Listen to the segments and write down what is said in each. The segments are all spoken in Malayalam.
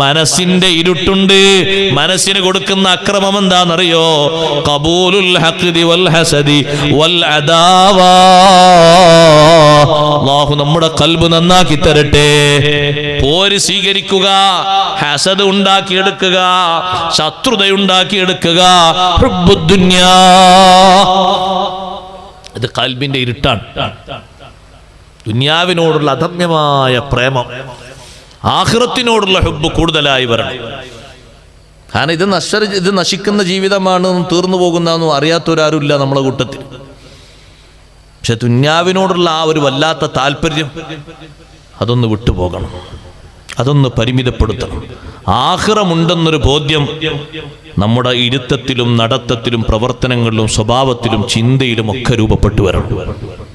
മനസ്സിന്റെ ഇരുട്ടുണ്ട്. മനസ്സിന് കൊടുക്കുന്ന അക്രമം എന്താണെന്നറിയോ? ഖബൂലുൽ ഹഖ്ദി വൽ ഹസദി വൽ അദാവ. അല്ലാഹു നമ്മുടെ ഖൽബ് നന്നാക്കി തരട്ടെ. പോര് സ്വീകരിക്കുക, ഹസദ് ഉണ്ടാക്കിയെടുക്കുക, ശത്രുതയുണ്ടാക്കിയെടുക്കുക, ഹുബ്ബുദ്ദുനിയാ, ഇത് ഖൽബിന്റെ ഇരുട്ടാണ്. ദുനിയാവിനോടുള്ള അദമ്യമായ പ്രേമം, ആഖിറത്തിനോടുള്ള ഹുബ്ബ് കൂടുതലായി വരണം. കാരണം ഇത് നശിക്കുന്ന ജീവിതമാണെന്നും തീർന്നു പോകുന്നതെന്നും അറിയാത്തവരാരുമില്ല നമ്മളെ കൂട്ടത്തിൽ. പക്ഷെ ദുനിയാവിനോടുള്ള ആ ഒരു വല്ലാത്ത താല്പര്യം അതൊന്ന് വിട്ടുപോകണം, അതൊന്ന് പരിമിതപ്പെടുത്തണം. ആഖിറമുണ്ടെന്നൊരു ബോധ്യം നമ്മുടെ ഇരുത്തത്തിലും നടത്തത്തിലും പ്രവർത്തനങ്ങളിലും സ്വഭാവത്തിലും ചിന്തയിലും ഒക്കെ രൂപപ്പെട്ടു വരണം.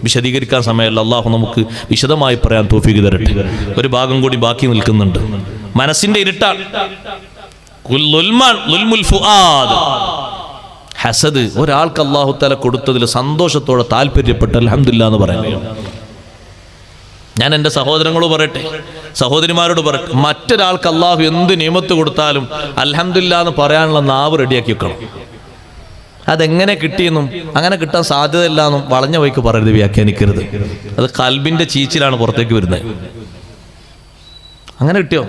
വിശദീകരിക്കാൻ സമയമല്ല, അള്ളാഹു നമുക്ക് വിശദമായി പറയാൻ തൗഫീഖ് തരട്ടെ. ഒരു ഭാഗം കൂടി ബാക്കി നിൽക്കുന്നുണ്ട്. മനസ്സിന്റെ ഇരുട്ടാണ് ഹസദ്. ഒരാൾക്ക് അല്ലാഹു തആല കൊടുത്തതിൽ സന്തോഷത്തോടെ താല്പര്യപ്പെട്ട് അൽഹംദുലില്ലാഹ് എന്ന് പറയുന്നത്. ഞാൻ എൻ്റെ സഹോദരങ്ങളോട് പറയട്ടെ, സഹോദരിമാരോട് പറയട്ടെ, മറ്റൊരാൾക്ക് അല്ലാഹു എന്ത് നിയമത്ത് കൊടുത്താലും അൽഹംദുലില്ലാഹ് എന്ന് പറയാനുള്ള നാവ് റെഡിയാക്കി വെക്കണം. അതെങ്ങനെ കിട്ടിയെന്നും അങ്ങനെ കിട്ടാൻ സാധ്യതയില്ല എന്നും വളഞ്ഞ വഴിക്ക് പറയരുത്, വ്യാഖ്യാനിക്കരുത്. അത് ഖൽബിന്റെ ചീച്ചിലാണ് പുറത്തേക്ക് വരുന്നത്. അങ്ങനെ കിട്ടിയോ?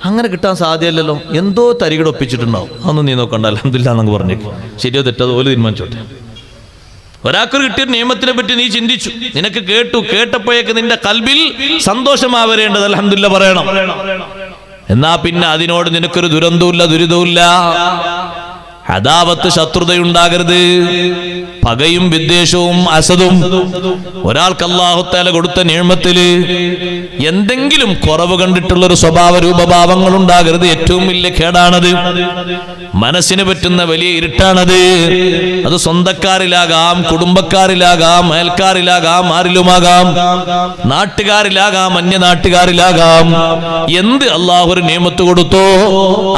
അങ്ങനെ കിട്ടാൻ സാധ്യതയില്ലല്ലോ, എന്തോ തരികട ഒപ്പിച്ചിട്ടുണ്ടാവും. അതൊന്നും നീ നോക്കണ്ട, അൽഹംദുലില്ലാഹ് എന്നൊക്കെ പറഞ്ഞേക്ക്. ശരിയോ തെറ്റോ ഓല് തീരുമാനിച്ചോട്ടെ. ഒരാൾക്ക് കിട്ടിയ നിയമത്തിനെ പറ്റി നീ ചിന്തിച്ചു, നിനക്ക് കേട്ടപ്പോഴേക്ക് നിന്റെ ഖൽബിൽ സന്തോഷമാവരേണ്ടത് അൽഹംദുലില്ലാഹ് പറയണം. എന്നാ പിന്നെ അതിനോട് നിനക്കൊരു ദുരിതവുമില്ല. അദാവത്ത്, ശത്രുതയുണ്ടാകരുത്. പകയും വിദ്വേഷവും അസദും. ഒരാൾക്ക് അല്ലാഹു തആല കൊടുത്ത നിഅമത്തില് എന്തെങ്കിലും കുറവ് കണ്ടിട്ടുള്ളൊരു സ്വഭാവ രൂപഭാവങ്ങൾ ഉണ്ടാകരുത്. ഏറ്റവും വലിയ കേടാണത്. മനസ്സിന് പറ്റുന്ന വലിയ ഇരുട്ടാണത്. അത് സ്വന്തക്കാരിലാകാം, കുടുംബക്കാരിലാകാം, അയൽക്കാരിലാകാം, ആരിലുമാകാം, നാട്ടുകാരിലാകാം, അന്യ നാട്ടുകാരിലാകാം. എന്ത് അല്ലാഹു ഒരു നിഅമത്ത് കൊടുത്തോ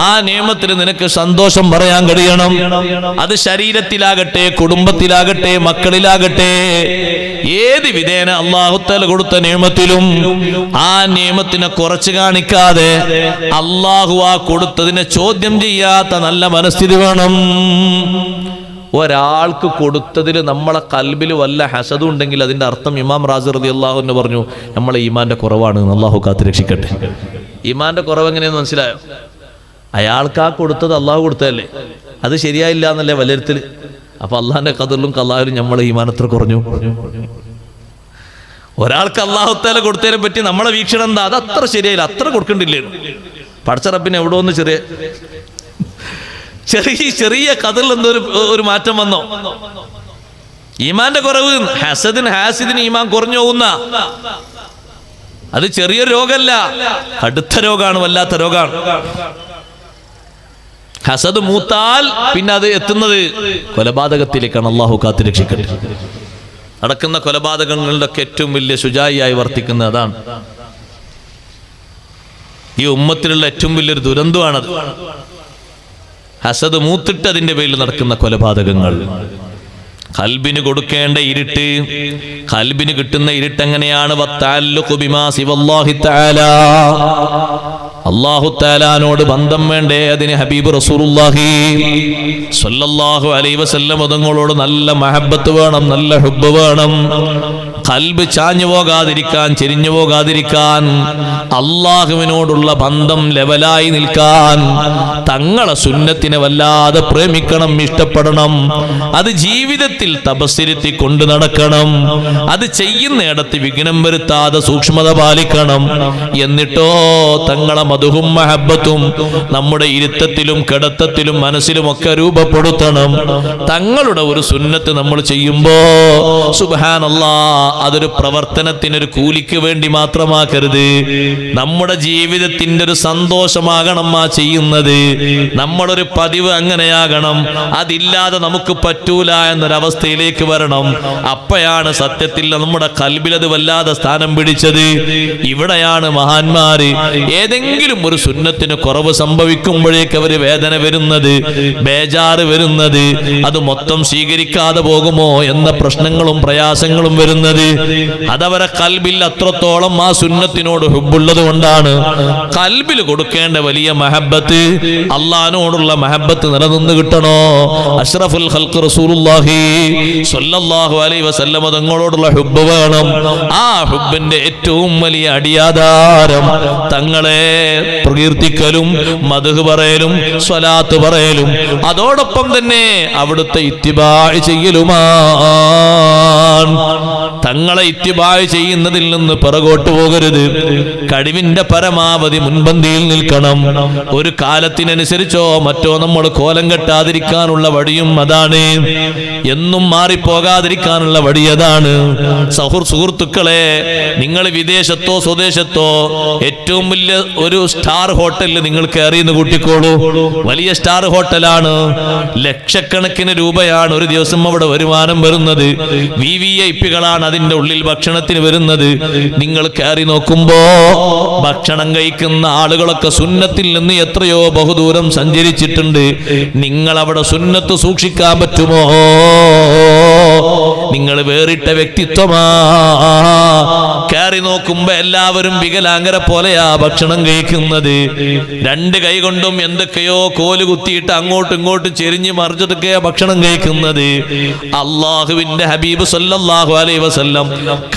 ആ നിഅമത്തിന് നിനക്ക് സന്തോഷം പറയാൻ കഴിയണം. അത് ശരീരത്തിലാകട്ടെ, കുടുംബത്തിലാകട്ടെ, മക്കളിലാകട്ടെ, ഏത് വിധേന അല്ലാഹു തആല കൊടുത്ത നിഅമത്തിലും ആ നിഅമത്തിനെ കുറച്ച് കാണിക്കാതെ അല്ലാഹു ആ കൊടുത്തതിനെ ചോദ്യം ചെയ്യാത്ത നല്ല മനസ്ഥിതി വേണം. ഒരാൾക്ക് കൊടുത്തതിൽ നമ്മളെ ഖൽബിൽ വല്ല ഹസദും ഉണ്ടെങ്കിൽ അതിന്റെ അർത്ഥം ഇമാം റാസി റളിയല്ലാഹു അൻഹു പറഞ്ഞു, നമ്മളെ ഈമാന്റെ കുറവാണ്. അല്ലാഹു കാത്തുരക്ഷിക്കട്ടെ. ഈമാന്റെ കുറവ് എങ്ങനെയെന്ന് മനസ്സിലായോ? അയാൾക്ക് ആ കൊടുത്തത് അല്ലാഹു കൊടുത്തതല്ലേ, അത് ശരിയായില്ല എന്നല്ലേ വലയിരുത്തൽ. അപ്പൊ അള്ളാഹിന്റെ ഖദറിലും ഖലായിലും നമ്മളെ ഈമാൻ എത്ര കുറഞ്ഞു. ഒരാൾക്ക് അല്ലാഹു തആല കൊടുത്തതിനെ പറ്റി നമ്മളെ വീക്ഷണം എന്താ? അത് അത്ര ശരിയായില്ല, അത്ര കൊടുക്കണ്ടില്ലേ. പടച്ച റബ്ബിന് എവിടെ ഒന്ന് ചെറിയ ഖദറിൽ എന്തോ ഒരു മാറ്റം വന്നോ? ഈമാന്റെ കുറവ് ഹാസിദിന് ഈമാൻ കുറഞ്ഞു പോകുന്ന അത് ചെറിയൊരു രോഗമല്ല, കടുത്ത രോഗമാണ്, വല്ലാത്ത രോഗമാണ്. ഹസദ് മൂത്താൽ പിന്നെ അത് എത്തുന്നത് കൊലപാതകത്തിലേക്കാണ്. അല്ലാഹു കാത്തുരക്ഷിക്കട്ടെ. നടക്കുന്ന കൊലപാതകങ്ങളുടെ ഒക്കെ ഏറ്റവും വലിയ ശുജായിയായി വർത്തിക്കുന്ന അതാണ്. ഈ ഉമ്മത്തിലുള്ള ഏറ്റവും വലിയൊരു ദുരന്തമാണത്. ഹസദ് മൂത്തിട്ട് അതിന്റെ പേരിൽ നടക്കുന്ന കൊലപാതകങ്ങൾ. ഖൽബിന് കൊടുക്കേണ്ട ഇരുട്ട്, ഖൽബിന് കിട്ടുന്ന ഇരുട്ട് എങ്ങനെയാണ്? അല്ലാഹു തആലാനോട് ബന്ധം വേണ്ടേ? അതിന് ഹബീബ് റസൂലുള്ളാഹി സ്വല്ലല്ലാഹു അലൈഹി വസല്ലം തങ്ങളോട് നല്ല മഹബ്ബത്ത് വേണം, നല്ല ഹുബ്ബ് വേണം. ഖൽബ് ചാഞ്ഞു പോകാതിരിക്കാൻ, ചെരിഞ്ഞു പോകാതിരിക്കാൻ, അല്ലാഹുവിനോടുള്ള ബന്ധം ലെവലായി നിൽക്കാൻ തങ്ങളെ സുന്നത്തിനെ വല്ലാതെ പ്രേമിക്കണം, ഇഷ്ടപ്പെടണം. അത് ജീവിതത്തിൽ തപസ്സിരുത്തി കൊണ്ടു നടക്കണം. അത് ചെയ്യുന്നിടത്ത് വിഘ്നം വരുത്താതെ സൂക്ഷ്മത പാലിക്കണം. എന്നിട്ടോ തങ്ങളെ മദുഹും മഹബ്ബത്തും നമ്മുടെ ഇരുത്തത്തിലും കിടത്തത്തിലും മനസ്സിലും ഒക്കെ രൂപപ്പെടുത്തണം. തങ്ങളുടെ ഒരു സുന്നത്ത് നമ്മൾ ചെയ്യുമ്പോ സുബ്ഹാനല്ലാഹ്, അതൊരു പ്രവർത്തനത്തിനൊരു കൂലിക്ക് വേണ്ടി മാത്രമാക്കരുത്. നമ്മുടെ ജീവിതത്തിന്റെ ഒരു സന്തോഷമാകണം ആ ചെയ്യുന്നത്. നമ്മളൊരു പതിവ് അങ്ങനെയാകണം. അതില്ലാതെ നമുക്ക് പറ്റൂല എന്നൊരവസ്ഥയിലേക്ക് വരണം. അപ്പോഴാണ് സത്യത്തിൽ നമ്മുടെ ഖൽബിലത് വല്ലാതെ സ്ഥാനം പിടിച്ചത്. ഇവിടെയാണ് മഹാന്മാര് ഏതെങ്കിലും ഒരു സുന്നത്തിന് കുറവ് സംഭവിക്കുമ്പോഴേക്ക് അവര് വേദന വരുന്നത്, ബേജാറ് വരുന്നത്, അത് മൊത്തം സ്വീകരിക്കാതെ പോകുമോ എന്ന പ്രശ്നങ്ങളും പ്രയാസങ്ങളും വരുന്നത്. അതവരെ കൽബിൽ അത്രത്തോളം ആ സുന്നത്തിനോട് ഹുബ്ബുള്ളത് കൊണ്ടാണ്. കൽബിൽ കൊടുക്കേണ്ട വലിയ മഹബത്ത്, അള്ളാഹിനോടുള്ള മഹബത്ത് നിലനിന്ന് കിട്ടണോ? അഷ്റഫുൽ ഖൽഖ് റസൂലുള്ളാഹി സ്വല്ലല്ലാഹു അലൈഹി വസല്ലം തങ്ങളോടുള്ള ഹുബ്ബ് വേണം. ആ ഹുബ്ബിന്റെ ഏറ്റവും വലിയ അടിയാധാരം തങ്ങളെ പ്രകീർത്തിക്കലും മദ്ഹ് പറയലും സ്വലാത്ത് പറയലും അതോടൊപ്പം തന്നെ അവിടുത്തെ ഇത്തിബാ ചെയ്യലുമാണ്. തങ്ങളെ ഇത്തിബാ ചെയ്യുന്നതിൽ നിന്ന് പിറകോട്ട് പോകരുത്. കഴിവിന്റെ പരമാവധി മുൻപന്തിയിൽ നിൽക്കണം. ഒരു കാലത്തിനനുസരിച്ചോ മറ്റോ നമ്മൾ കോലം കെട്ടാതിരിക്കാനുള്ള വഴിയും അതാണ്. എന്നും മാറിപ്പോകാതിരിക്കാനുള്ള വഴി അതാണ്. സുഹൃത്തുക്കളെ, നിങ്ങൾ വിദേശത്തോ സ്വദേശത്തോ ഏറ്റവും വലിയ ഒരു സ്റ്റാർ ഹോട്ടലിൽ നിങ്ങൾ കയറിയെന്ന് കൂട്ടിക്കോളൂ. വലിയ സ്റ്റാർ ഹോട്ടലാണ്. ലക്ഷക്കണക്കിന് രൂപയാണ് ഒരു ദിവസം അവിടെ വരുമാനം വരുന്നത്. VVIPകളാണ് അതിന്റെ ഉള്ളിൽ ഭക്ഷണത്തിന് വരുന്നത്. നിങ്ങൾ കയറി നോക്കുമ്പോ ഭക്ഷണം കഴിക്കുന്ന ആളുകളൊക്കെ സുന്നത്തിൽ നിന്ന് എത്രയോ ബഹുദൂരം സഞ്ചരിച്ചിട്ടുണ്ട്. നിങ്ങൾ അവിടെ സുന്നത്ത് സൂക്ഷിക്കാൻ പറ്റുമോ? നിങ്ങൾ വേറിട്ട വ്യക്തിത്വമാ. കയറി നോക്കുമ്പോ എല്ലാവരും വികലാംഗരെ പോലെയാ ഭക്ഷണം കഴിക്കുന്നത്. രണ്ട് കൈ കൊണ്ടും എന്തൊക്കെയോ കോല് കുത്തിയിട്ട് അങ്ങോട്ടും ഇങ്ങോട്ടും ചെരിഞ്ഞ് മറിച്ചതൊക്കെയാ ഭക്ഷണം കഴിക്കുന്നത്. അള്ളാഹുവിന്റെ ഹബീബ് സല്ലല്ലാഹു അലൈഹി വസല്ലം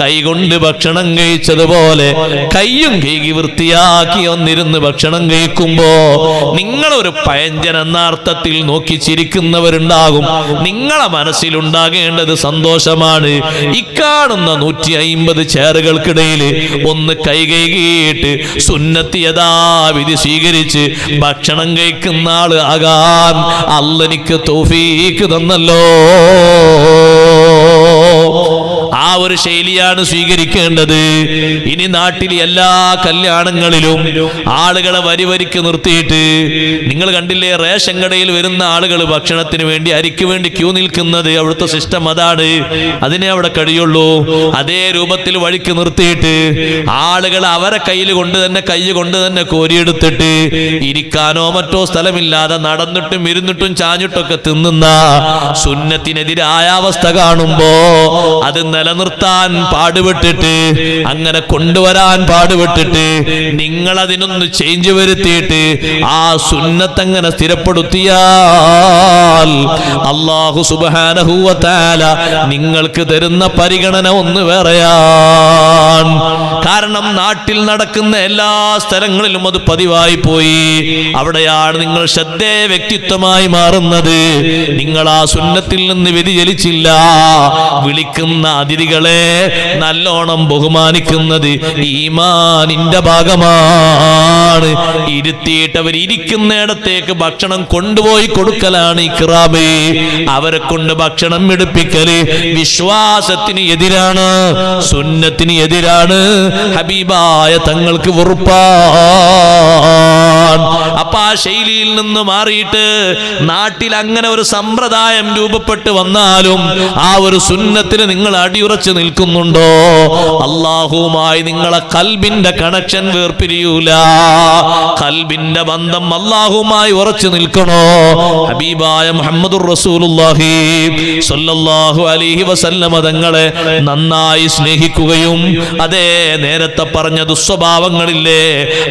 കൈകൊണ്ട് ഭക്ഷണം കഴിച്ചതുപോലെ കയ്യും കൈകി വൃത്തിയാക്കി ഒന്നിരുന്ന് ഭക്ഷണം കഴിക്കുമ്പോ നിങ്ങളൊരു പയഞ്ചൻ എന്ന അർത്ഥത്തിൽ നോക്കി ചിരിക്കുന്നവരുണ്ടാകും. നിങ്ങളെ മനസ്സിലുണ്ടാകേണ്ടത് സന്തോഷമാണ്. ഇക്കാണുന്ന 150 ചെയറുകൾക്കിടയിൽ ഒന്ന് കൈകൈകിയിട്ട് സുന്നത്ത് യഥാവിധി സ്വീകരിച്ച് ഭക്ഷണം കഴിക്കുന്ന ആള് ആകാൻ അള്ളാഹ് തൗഫീഖ് തന്നല്ലോ. ആ ഒരു ശൈലിയാണ് സ്വീകരിക്കേണ്ടത്. ഇനി നാട്ടിൽ എല്ലാ കല്യാണങ്ങളിലും ആളുകളെ വരിക്ക് നിർത്തിയിട്ട്, നിങ്ങൾ കണ്ടില്ലേ റേഷൻ കടയിൽ വരുന്ന ആളുകൾ ഭക്ഷണത്തിന് വേണ്ടി അരിക്ക് വേണ്ടി ക്യൂ നിൽക്കുന്നത്? അവിടുത്തെ സിസ്റ്റം അതാണ്. അതിനെ അവിടെ കഴിയുള്ളൂ. അതേ രൂപത്തിൽ വഴിക്ക് നിർത്തിയിട്ട് ആളുകൾ അവരെ കൈ കൊണ്ട് തന്നെ കോരിയെടുത്തിട്ട് ഇരിക്കാനോ മറ്റോ സ്ഥലമില്ലാതെ നടന്നിട്ടും ഇരുന്നിട്ടും ചാഞ്ഞിട്ടൊക്കെ തിന്നുന്ന സുന്നത്തിനെതിരായ അവസ്ഥ കാണുമ്പോ അത് നിലനിർത്താൻ പാടുപെട്ടിട്ട്, അങ്ങനെ കൊണ്ടുവരാൻ പാടുപെട്ടിട്ട് നിങ്ങൾ അതിനൊന്ന് ചേഞ്ച് വരുത്തിയിട്ട് ആ സുന്നത്തങ്ങനെ സ്ഥിരപ്പെടുത്തിയാൽ അല്ലാഹു സുബ്ഹാനഹു വ തആല നിങ്ങൾക്ക് തരുന്ന പരിഗണന ഒന്ന് വേറെയാണ്. കാരണം നാട്ടിൽ നടക്കുന്ന എല്ലാ സ്ഥലങ്ങളിലും അത് പതിവായി പോയി. അവിടെയാണ് നിങ്ങൾ ശ്രദ്ധേയ വ്യക്തിത്വമായി മാറുന്നത്. നിങ്ങൾ ആ സുന്നത്തിൽ നിന്ന് വ്യതിചലിച്ചില്ല. വിളിക്കുന്ന അതിഥികളെ നല്ലോണം ബഹുമാനിക്കുന്നത് ഈമാനിന്റെ ഭാഗമാണ്. ഇരുത്തിയിട്ട് അവർ ഇരിക്കുന്നിടത്തേക്ക് ഭക്ഷണം കൊണ്ടുപോയി കൊടുക്കലാണ് ഇക്റാമ്. അവരെ കൊണ്ട് ഭക്ഷണം എടുപ്പിക്കല് വിശ്വാസത്തിന് എതിരാണ്, സുന്നത്തിന് എതിരാണ്, ഹബീബായ തങ്ങൾക്ക് വെറുപ്പാണ്. അപ്പൊ ആ ശൈലിയിൽ നിന്ന് മാറിയിട്ട് നാട്ടിൽ അങ്ങനെ ഒരു സമ്പ്രദായം രൂപപ്പെട്ട് വന്നാലും ആ ഒരു സുന്നത്തിന് നിങ്ങൾ അടിയുറച്ച് നിൽക്കുന്നുണ്ടോ? അല്ലാഹുവുമായി നിങ്ങളെ കൽബിന്റെ കണക്ഷൻ വേർപിരിയൂല. കൽബിന്റെ ബന്ധം അല്ലാഹുവുമായി ഉറച്ചു നിൽക്കണോ? ഹബീബായ മുഹമ്മദുർ റസൂലുള്ളാഹി സ്വല്ലല്ലാഹു അലൈഹി വസല്ലമ തങ്ങളെ നന്നായി സ്നേഹിക്കുകയും അതേ നേരത്തെ പറഞ്ഞ ദുസ്വഭാവങ്ങളില്ലേ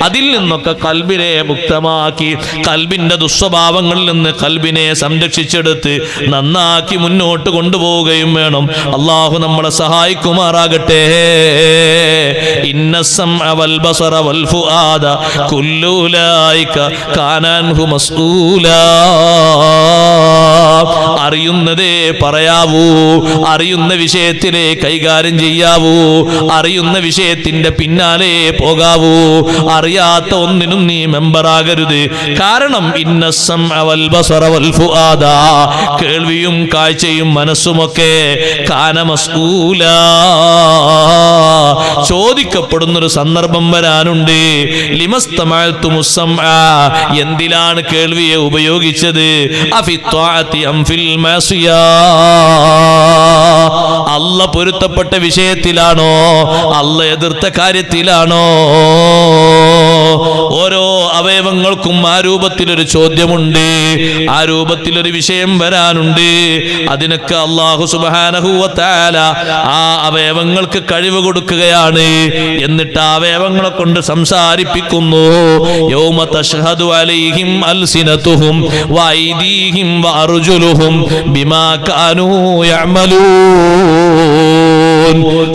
അതിൽ നിന്നൊക്കെ കൽബിനെ മുക്തമാക്കി കൽബിന്റെ ദുസ്വഭാവങ്ങളിൽ നിന്ന് കൽബിനെ സംരക്ഷിച്ചെടുത്ത് നന്നാക്കി മുന്നോട്ട് കൊണ്ടുപോവുകയും വേണം. അല്ലാഹു നമ്മളെ സഹായിക്കുമാറാകട്ടെ. ഇന്ന സമഅ വൽ ബസറ വൽ ഫുആദ കുല്ലു ഉലൈക കാന അൻഹു മസ്ഊലാ. അറിയുന്നതേ പറയാവൂ, അറിയുന്ന വിഷയത്തിലെ കൈകാര്യം ചെയ്യാവൂ, അറിയുന്ന വിഷയത്തിന്റെ പിന്നാലെ പോകാവൂ. അറിയാത്ത ഒന്നിനും നീ മെമ്പറാകരുത്. കാരണം ഇന്ന സമഅ വൽ ബസറ വൽ ഫുആദ, കേൾവിയും കാഴ്ചയും മനസ്സുമൊക്കെ കാന മസ്ഊലാ, ചോദിക്കപ്പെടുന്നൊരു സന്ദർഭം വരാനുണ്ട്. ലിമസ്തമഅതുമുസ് സമഅ, എന്തിലാണ് കേൾവിയെ ഉപയോഗിച്ചത്? അഫിത്വാഅതി അം ഫിൽ മഅസിയാ, അല്ല പൊരുത്തപ്പെട്ട വിഷയത്തിലാണോ അല്ല എതിർത്ത കാര്യത്തിലാണോ? ഓരോ അവയവങ്ങൾക്കും ആ രൂപത്തിലൊരു ചോദ്യമുണ്ട്, ആ രൂപത്തിലൊരു വിഷയം വരാനുണ്ട്. അതിനൊക്കെ അല്ലാഹു സുബ്ഹാനഹു വ തആല ആ അവയവങ്ങൾക്ക് കഴിവ് കൊടുക്കുകയാണ്. എന്നിട്ട് ആ അവയവങ്ങളെ കൊണ്ട് സംസാരിപ്പിക്കുന്നു. യൗമ തശ്ഹദു അലൈഹിം അൽസിനതുഹും വഅയ്ദീഹിം വഅർജുലുഹും ബിമാ കാനൂ യഅമലൂൻ.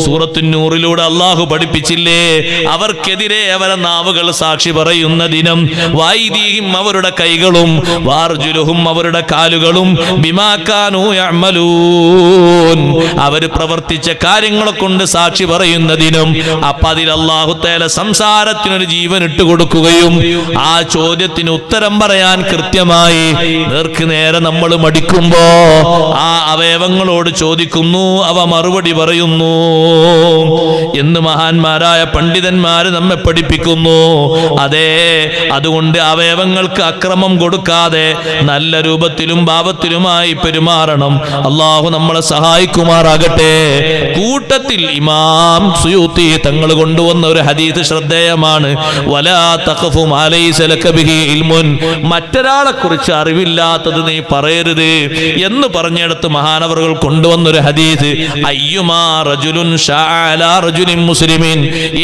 സൂറത്തുൻ നൂറിലൂടെ അല്ലാഹു പഠിപ്പിച്ചില്ലേ, അവർക്കെതിരെ അവരുടെ നാവുകൾ സാക്ഷി പറയുന്ന ദിനം. വഅയ്ദീഹിം അവരുടെ കൈകളും വഅർജുലുഹും അവരുടെ കാലുകളും ബിമാ കാനൂ യഅമലൂൻ അവർ പ്രവർത്തിച്ച കാര്യങ്ങളെ കൊണ്ട് സാക്ഷി പറയുന്ന ദിനം. അപ്പൊ അതിൽ അല്ലാഹു തആല സംസാരത്തിനൊരു ജീവൻ ഇട്ടുകൊടുക്കുകയും ആ ചോദ്യത്തിന് ഉത്തരം പറയാൻ കൃത്യമായി നേർക്ക് നേരെ നമ്മൾ മടിക്കുമ്പോ ആ അവയവങ്ങളോട് ചോദിക്കുന്നു, അവ മറുപടി പറയുന്നു എന്ന് മഹാന്മാരായ പണ്ഡിതന്മാര് നമ്മെ പഠിപ്പിക്കുന്നു. അതെ, അതുകൊണ്ട് അവയവങ്ങൾക്ക് അക്രമം കൊടുക്കാതെ നല്ല രൂപത്തിലും ഭാവത്തിലുമായി പെരുമാറണം. അള്ളാഹു നമ്മളെ സഹായിക്കുമാറാകട്ടെ. കൂട്ടത്തിൽ ഇമാം സുയൂത്തി തങ്ങൾ കൊണ്ടുവന്ന ഒരു ഹദീസ് ശ്രദ്ധേയമാണ്. വലാ തഖഫു മാ ലൈസ ലക ബിഹി ഇൽമുൻ, മറ്റൊരാളെ കുറിച്ച് അറിവില്ലാത്തത് നീ പറയരുത് എന്ന് പറഞ്ഞെടുത്ത് മഹാനവറുകൾ കൊണ്ടുവന്ന ഒരു ഹദീസ്. അയ്യുമാ റജുലുൻ ശഅല റജുലിൻ മുസ്ലിമിൻ,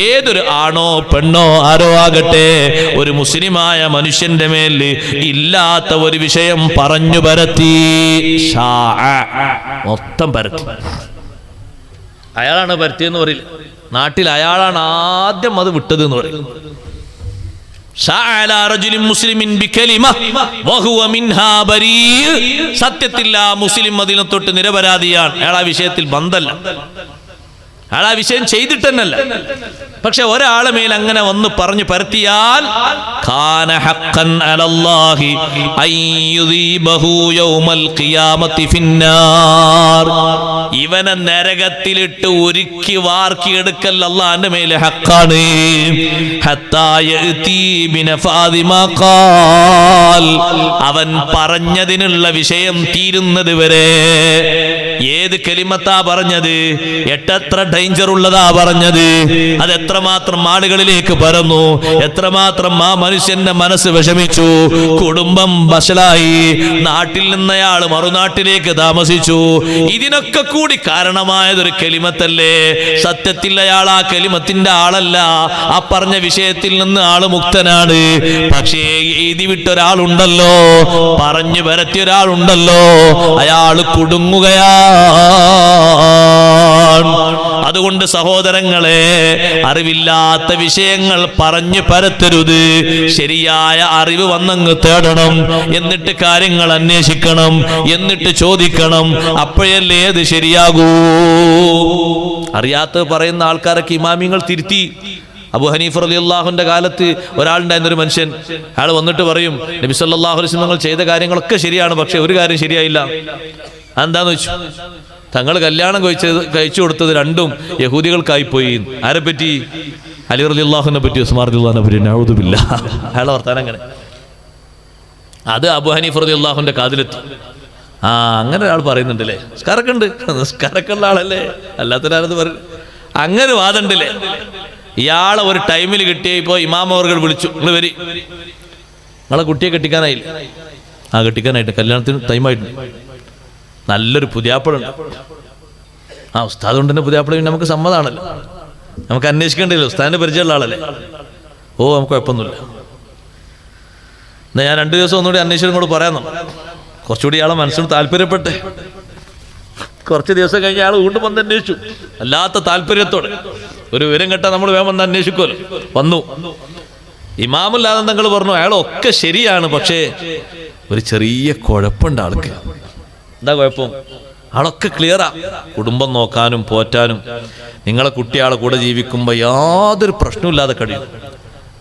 ഏതൊരു ആണോ പെണ്ണോ ആരോ ആകട്ടെ ഒരു മുസ്ലിമായ മനുഷ്യന്റെ മേൽ ഇല്ലാത്ത ഒരു വിഷയം പറഞ്ഞു പരത്തി, മൊത്തം പരത്തി. അയാളാണ് പരത്തിയെന്ന് പറയില്ല, നാട്ടിൽ അയാളാണ് ആദ്യം അത് വിട്ടത് എന്ന് പറയും. സത്യത്തിൽ ആ മുസ്ലിം അതിനെ തൊട്ട് നിരപരാധിയാണ്. അയാൾ ആ വിഷയത്തിൽ ബന്ധല്ല, അയാൾ ആ വിഷയം ചെയ്തിട്ടെന്നല്ല. പക്ഷെ ഒരാളെ മേൽ അങ്ങനെ വന്ന് പറഞ്ഞു പരത്തിയാൽ കാന ഹഖ്ഖൻ അലല്ലാഹി അയ്യുദീബഹു യൗമൽ ഖിയാമത്തി ഫിന്നാർ, ഇവനെ നരകത്തിലിട്ട് ഉരുക്കി വാർക്കിയെടുക്കൽ അല്ലാഹുവിന്റെ മേലെ ഹഖാണ്. ഹത്താ യഅതി ബിനഫാദി മാ ഖാൽ, അവൻ പറഞ്ഞതിനുള്ള വിഷയം തീരുന്നത് വരെ. ഏത് കലിമത്താ പറഞ്ഞത്, എത്ര ഡേഞ്ചർ ഉള്ളതാ പറഞ്ഞത്, അത് എത്രമാത്രം ആളുകളിലേക്ക് പരന്നു, എത്രമാത്രം ആ മനുഷ്യന്റെ മനസ്സ് വിഷമിച്ചു, കുടുംബം വഷളായി, നാട്ടിൽ നിന്നയാൾ മറുനാട്ടിലേക്ക് താമസിച്ചു. ഇതിനൊക്കെ കൂടി കാരണമായതൊരു കലിമത്തല്ലേ. സത്യത്തിൽ അയാൾ ആ കലിമത്തിന്റെ ആളല്ല, ആ പറഞ്ഞ വിഷയത്തിൽ നിന്ന് ആള് മുക്തനാണ്. പക്ഷേ എഴുതി വിട്ടൊരാളുണ്ടല്ലോ, പറഞ്ഞു പരത്തിയ ഒരാളുണ്ടല്ലോ, അയാള് കുടുങ്ങുകയാ. അതുകൊണ്ട് സഹോദരങ്ങളെ, അറിവില്ലാത്ത വിഷയങ്ങൾ പറഞ്ഞു പരത്തരുത്. ശരിയായ അറിവ് വന്നങ്ങ് തേടണം, എന്നിട്ട് കാര്യങ്ങൾ അന്വേഷിക്കണം, എന്നിട്ട് ചോദിക്കണം. അപ്പോഴല്ലേ അത് ശരിയാകൂ. അറിയാത്ത പറയുന്ന ആൾക്കാരൊക്കെ ഇമാമിങ്ങൾ തിരുത്തി. അബൂ ഹനീഫ റളിയല്ലാഹുവിന്റെ കാലത്ത് ഒരാളുണ്ടായിരുന്നൊരു മനുഷ്യൻ, അയാൾ വന്നിട്ട് പറയും, നബി സല്ലല്ലാഹു അലൈഹി വസല്ലം ചെയ്ത കാര്യങ്ങളൊക്കെ ശരിയാണ്, പക്ഷെ ഒരു കാര്യം ശരിയായില്ല. അതെന്താന്ന് വെച്ചു, തങ്ങൾ കല്യാണം കഴിച്ചു കൊടുത്തത് രണ്ടും യഹൂദികൾക്കായിപ്പോയി. ആരെപ്പറ്റി? അലി റളിയല്ലാഹുവിനെ പറ്റി, ഉസ്മാൻ റളിയല്ലാഹുവിനെ പറ്റി. നഊദു ബില്ലാഹ്. അയാളെ വർത്താനം അങ്ങനെ. അത് അബൂ ഹനീഫ റളിയല്ലാഹുവിന്റെ കാതിലെത്തി. അങ്ങനെ ഒരാൾ പറയുന്നുണ്ടല്ലേ, നിസ്കാരമൊക്കെ ഉണ്ട്, നിസ്കാരമൊക്കെ ഉള്ള ആളല്ലേ, അല്ലാത്തവരാരത് പറയും. അങ്ങനെ വാദമുണ്ടല്ലേ. ഇയാളെ ഒരു ടൈമിൽ കിട്ടിയപ്പോ ഇമാം അവർകൾ വിളിച്ചു, നിങ്ങൾ വരി, നിങ്ങളെ കുട്ടിയെ കെട്ടിക്കാനായില്ല. കെട്ടിക്കാനായിട്ട്, കല്യാണത്തിന് ടൈമായിട്ടുണ്ട്, നല്ലൊരു പുതിയാപ്പളുണ്ട്. ഉസ്താദ് കൊണ്ട് തന്നെ പുതിയാപ്പള നമുക്ക് സമ്മതമാണല്ലോ, നമുക്ക് അന്വേഷിക്കേണ്ടല്ലോ, ഉസ്താദിന്റെ പരിചയമുള്ള ആളല്ലേ. നമുക്ക് കുഴപ്പമൊന്നുമില്ല, എന്നാ ഞാൻ 2 ദിവസം ഒന്നുകൂടി അന്വേഷിച്ചും കൂടെ പറയാമെന്നോ, കുറച്ചുകൂടി ഇയാളെ മനസ്സിന് താല്പര്യപ്പെട്ടെ. കുറച്ച് ദിവസം കഴിഞ്ഞ് അയാൾ വീണ്ടും വന്ന് അന്വേഷിച്ചു, അല്ലാത്ത താല്പര്യത്തോടെ. ഒരു വിവരം കേട്ടാൽ നമ്മൾ വേഗം വന്ന് അന്വേഷിക്കുമല്ലോ. വന്നു, ഇമാമല്ലാതെ തങ്ങൾ പറഞ്ഞു, അയാളൊക്കെ ശരിയാണ്, പക്ഷേ ഒരു ചെറിയ കുഴപ്പമുണ്ട് ആൾക്ക്. എന്താ കുഴപ്പം? ആളൊക്കെ ക്ലിയറാ, കുടുംബം നോക്കാനും പോറ്റാനും നിങ്ങളെ കുട്ടിയാളെ കൂടെ ജീവിക്കുമ്പോൾ യാതൊരു പ്രശ്നമില്ലാതെ കഴിയും,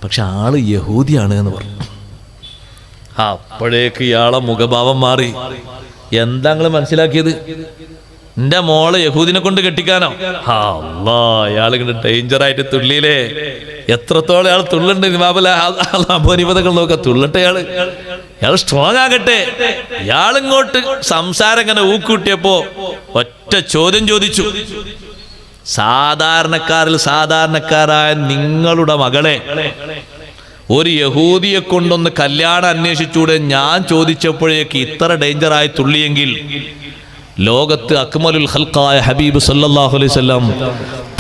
പക്ഷെ ആള് യഹൂദിയാണ് എന്ന് പറഞ്ഞു. അപ്പോഴേക്ക് ഇയാളെ മുഖഭാവം മാറി. എന്താ നിങ്ങൾ മനസ്സിലാക്കിയത്? എന്റെ മോളെ യഹൂദിനെ കൊണ്ട് കെട്ടിക്കാനോ? അയാളിങ്ങനെ ഡേഞ്ചറായിട്ട് തുള്ളിയില്ലേ. എത്രത്തോളം അയാൾ തുള്ളുണ്ട്. അപരിപതകൾ നോക്കാം, തുള്ളട്ടെ ഇയാൾ സ്ട്രോങ് ആകട്ടെ. ഇയാളിങ്ങോട്ട് സംസാരം ഇങ്ങനെ ഊക്കൂട്ടിയപ്പോ ഒറ്റ ചോദ്യം ചോദിച്ചു. സാധാരണക്കാരിൽ സാധാരണക്കാരായ നിങ്ങളുടെ മകളെ ഒരു യഹൂദിയെ കൊണ്ടൊന്ന് കല്യാണം അന്വേഷിച്ചൂടെ? ഞാൻ ചോദിച്ചപ്പോഴേക്ക് ഇത്ര ഡേഞ്ചറായി തുള്ളിയെങ്കിൽ ലോകത്ത് അക്മലുൽ ഖൽഖായ ഹബീബ് സല്ലല്ലാഹു അലൈഹി വസല്ലം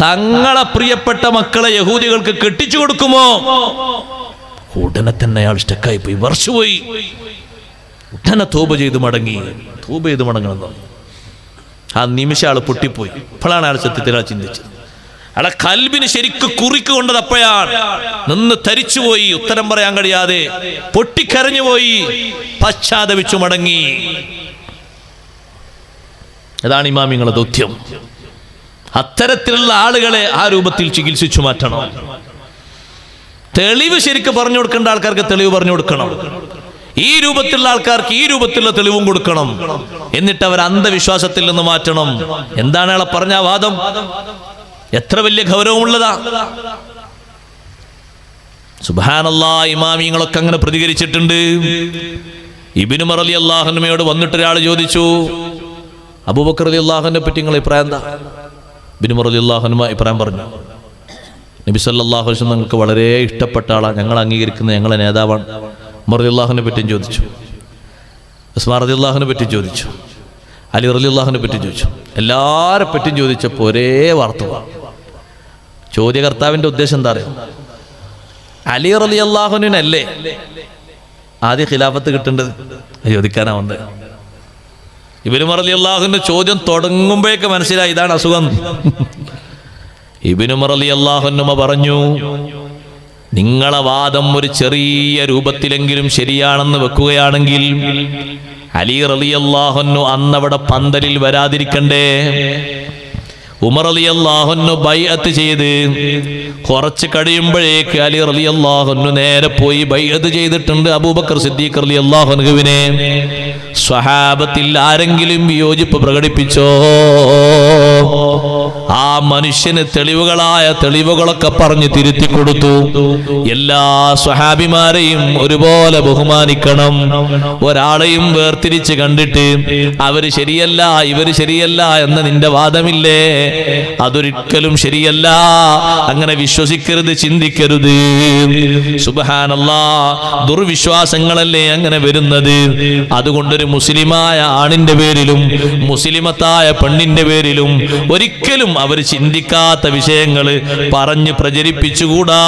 തങ്ങളെ പ്രിയപ്പെട്ട മക്കളെ യഹൂദികൾക്ക് കെട്ടിച്ചു കൊടുക്കുമോ? ഉടനെ തന്നെ അയാൾ സ്റ്റക്കായി പോയി, വർഷപോയി. ഉടനെ തൗബ ചെയ്ത് മടങ്ങണം. ആ നിമിഷം ആൾ പൊട്ടിപ്പോയി. അപ്പോഴാണ് അയാൾ സത്യത്തിൽ ചിന്തിച്ചത്. അയാളെ കൽബിന് ശരിക്ക് കുറിക്ക് കൊണ്ടത് അപ്പോഴാണ്. നിന്ന് തരിച്ചുപോയി, ഉത്തരം പറയാൻ കഴിയാതെ പൊട്ടിക്കരഞ്ഞുപോയി, പശ്ചാത്തപിച്ചു മടങ്ങി. അതാണ് ഇമാമിങ്ങളുടെ ദൗത്യം. അത്തരത്തിലുള്ള ആളുകളെ ആ രൂപത്തിൽ ചികിത്സിച്ചു മാറ്റണം. തെളിവ് ശരിക്ക് പറഞ്ഞു കൊടുക്കേണ്ട ആൾക്കാർക്ക് തെളിവ് പറഞ്ഞു കൊടുക്കണം. ഈ രൂപത്തിലുള്ള ആൾക്കാർക്ക് ഈ രൂപത്തിലുള്ള തെളിവും കൊടുക്കണം. എന്നിട്ട് അവർ അന്ധവിശ്വാസത്തിൽ നിന്ന് മാറ്റണം. എന്താണ് അയാളെ പറഞ്ഞ വാദം? എത്ര വലിയ ഗൗരവമുള്ളതാ! സുബ്ഹാനല്ലാഹ്, ഇമാമിങ്ങളൊക്കെ അങ്ങനെ പ്രതികരിച്ചിട്ടുണ്ട്. ഇബ്നു ഉമർ റളിയല്ലാഹു അൻഹുയോട് വന്നിട്ട് ഒരാൾ ചോദിച്ചു, അബൂബക്കർ റളിയല്ലാഹു അൻഹുവിനെ പറ്റി നിങ്ങളുടെ അഭിപ്രായം എന്താ? ഇബ്നു ഉമർ റളിയല്ലാഹു അൻഹു അഭിപ്രായം പറഞ്ഞു, നബി സല്ലല്ലാഹു അലൈഹി വസല്ലം നിങ്ങൾക്ക് വളരെ ഇഷ്ടപ്പെട്ട ആളാണ്, ഞങ്ങൾ അംഗീകരിക്കുന്ന ഞങ്ങളെ നേതാവാണ്. ഉമർ റളിയല്ലാഹുവിനെ പറ്റിയും ചോദിച്ചു, ഉസ്മാൻ റളിയല്ലാഹുവിനെ പറ്റി ചോദിച്ചു, അലി റളിയല്ലാഹുവിനെ പറ്റി ചോദിച്ചു. എല്ലാവരെ പറ്റിയും ചോദിച്ചപ്പോൾ ഒരേ വാർത്ത. ചോദ്യകർത്താവിൻ്റെ ഉദ്ദേശം എന്താ അറിയാം? അലി റളിയല്ലാഹുവിനല്ലേ ആദ്യ ഖിലാഫത്ത് കിട്ടേണ്ടത്? ചോദിക്കാനാ വന്നത്. ഇബ്നു ഉമർ റളിയല്ലാഹുവിന്റെ ചോദ്യം തുടങ്ങുമ്പോഴേക്ക് മനസ്സിലായി ഇതാണ് അസുഖം. ഇബ്നു ഉമർ റളിയല്ലാഹു അൻഹു പറഞ്ഞു, നിങ്ങളെ വാദം ഒരു ചെറിയ രൂപത്തിലെങ്കിലും ശരിയാണെന്ന് വെക്കുകയാണെങ്കിൽ അലി റളിയല്ലാഹു അൻഹു അന്നവിടെ പന്തലിൽ വരാതിരിക്കണ്ടേ? ഉമർ റളിയല്ലാഹു അൻഹു ബൈഅത്ത് ചെയ്ത് കുറച്ച് കഴിയുമ്പോഴേക്ക് അലി റളിയല്ലാഹു അൻഹു നേരെ പോയി ബൈഅത്ത് ചെയ്തിട്ടുണ്ട് അബൂബക്കർ സിദ്ദീഖ് റളിയല്ലാഹു അൻഹുവിനെ. സ്വഹാബത്തിൽ ആരെങ്കിലും വിയോജിപ്പ് പ്രകടിപ്പിച്ചോ? ആ മനുഷ്യന് തെളിവുകളൊക്കെ പറഞ്ഞ് തിരുത്തി കൊടുത്തു. എല്ലാ സ്വഹാബിമാരെയും ഒരുപോലെ ബഹുമാനിക്കണം. ഒരാളെയും വേർതിരിച്ച് കണ്ടിട്ട് അവര് ശരിയല്ല ഇവര് ശരിയല്ല എന്ന നിന്റെ വാദമില്ലേ, അതൊരിക്കലും ശരിയല്ല. അങ്ങനെ വിശ്വസിക്കരുത്, ചിന്തിക്കരുത്. സുബ്ഹാനല്ലാഹ്, ദുർവിശ്വാസങ്ങളല്ലേ അങ്ങനെ വരുന്നത്. അതുകൊണ്ടൊരു മുസ്ലിമായ ആണിന്റെ പേരിലും മുസ്ലിമത്തായ പെണ്ണിന്റെ പേരിലും ഒരിക്കലും അവർ ചിന്തിക്കാത്ത വിഷയങ്ങൾ പറഞ്ഞ് പ്രചരിപ്പിച്ചുകൂടാ.